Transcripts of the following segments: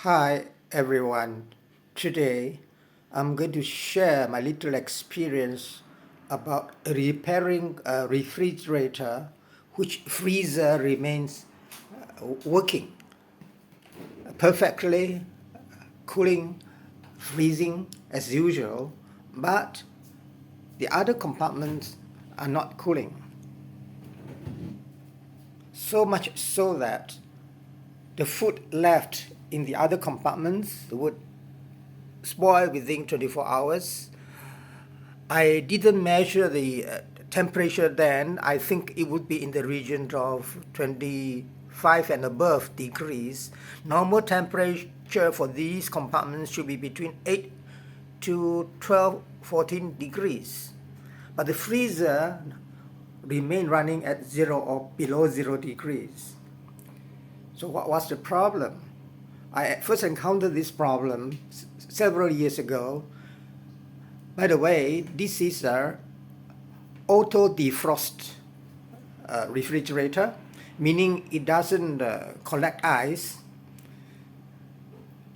Hi everyone. Today I'm going to share my little experience about repairing a refrigerator which freezer remains working perfectly, cooling, freezing as usual, but the other compartments are not cooling. So much so that the food left in the other compartments would spoil within 24 hours. I didn't measure the temperature then. I think it would be in the region of 25 and above degrees. Normal temperature for these compartments should be between 8 to 12, 14 degrees. But the freezer remained running at 0 or below 0 degrees. So what was the problem? I first encountered this problem several years ago. By the way, this is an auto defrost refrigerator, meaning it doesn't collect ice.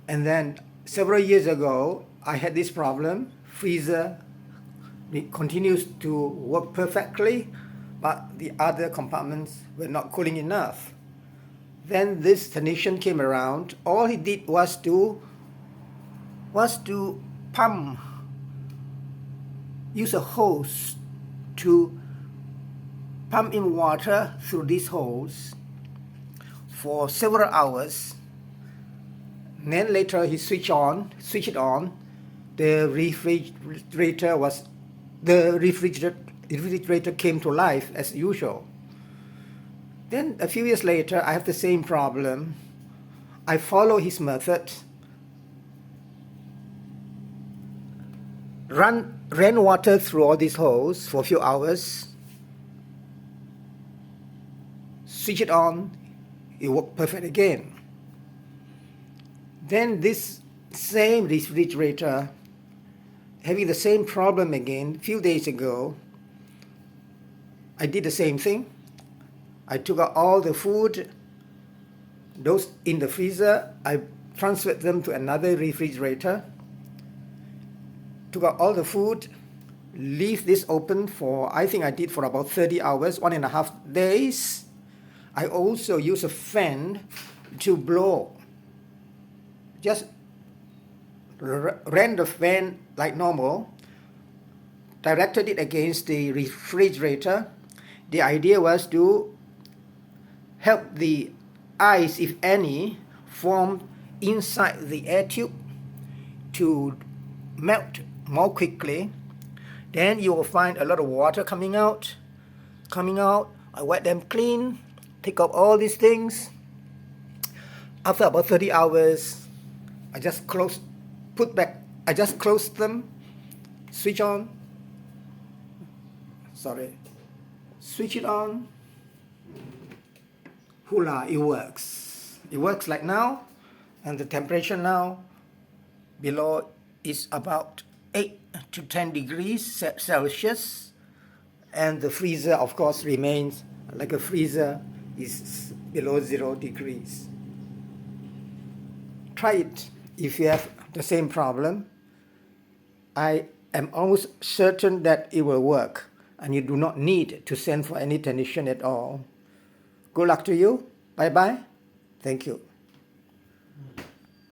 And then several years ago, I had this problem. Freezer continues to work perfectly, but the other compartments were not cooling enough. Then this technician came around. All he did was to pump, use a hose to pump in water through these holes for several hours. And then later he switched it on. The refrigerator came to life as usual. Then a few years later, I have the same problem. I follow his method. Ran water through all these holes for a few hours. Switch it on. It worked perfect again. Then this same refrigerator, having the same problem again, a few days ago, I did the same thing. I took out all the food, those in the freezer, I transferred them to another refrigerator, took out all the food, leave this open for, I think I did for about 30 hours, 1.5 days. I also use a fan to blow. Just ran the fan like normal, directed it against the refrigerator. The idea was to help the ice, if any, form inside the air tube to melt more quickly. Then you will find a lot of water coming out. I wet them clean, take out all these things. After about 30 hours, I just closed them, switch it on. Hula, it works. It works like now, and the temperature now below is about 8 to 10 degrees Celsius, and the freezer, of course, remains like a freezer, is below 0 degrees. Try it if you have the same problem. I am almost certain that it will work, and you do not need to send for any technician at all. Good luck to you. Bye-bye. Thank you.